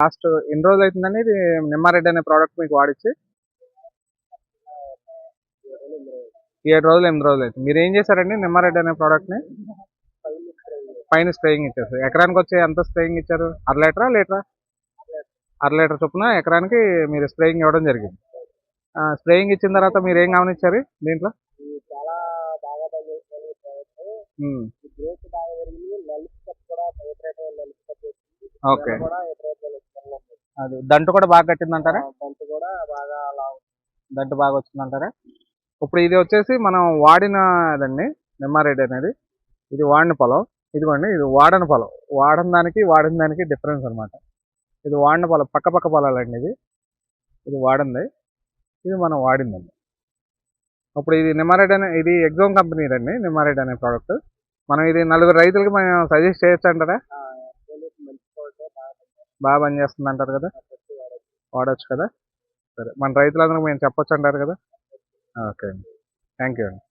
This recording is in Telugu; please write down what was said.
లాస్ట్ ఎన్ని రోజులు అవుతుందండి ఇది నిమ్మారెడ్డి అనే ప్రోడక్ట్ మీకు వాడిచ్చి? 7 రోజులు 8 రోజులు అవుతుంది. మీరు ఏం చేశారండి నిమ్మారెడ్డి అనే ప్రోడక్ట్ని? పైన స్ప్రేయింగ్ ఇచ్చారు. ఎకరానికి వచ్చి ఎంత స్ప్రేయింగ్ ఇచ్చారు? అర లీటరా లీటరా? అర లీటర్ చొప్పున ఎకరానికి మీరు స్ప్రేయింగ్ ఇవ్వడం జరిగింది. స్ప్రేయింగ్ ఇచ్చిన తర్వాత మీరు ఏం గమనించారు దీంట్లో? ఓకే, అది దంటు కూడా బాగా కట్టిందంటారా? దంటు బాగా వచ్చిందంటారా? ఇప్పుడు ఇది వచ్చేసి మనం వాడినదండి నిమ్మారెడ్డి అనేది. ఇది వాడిన పొలం, ఇదిగోండి ఇది వాడని పొలం. వాడిన దానికి డిఫరెన్స్ అనమాట. ఇది వాడిన పొలం, పక్క పొలాలండి. ఇది వాడింది, ఇది మనం వాడిందండి. ఇప్పుడు ఇది నిమ్మారెడ్డి అనే ఇది ఎగ్జామ్ కంపెనీ అండి నిమ్మారెడ్డి అనే ప్రోడక్ట్. మనం ఇది నలుగురు రైతులకి మనం సజెస్ట్ చేయొచ్చు అంటారా? బాగా పనిచేస్తుంది అంటారు కదా, వాడచ్చు కదా. సరే, మన రైతులందరూ మేము చెప్పొచ్చు అంటారు కదా. ఓకే అండి, థ్యాంక్ యూ అండి.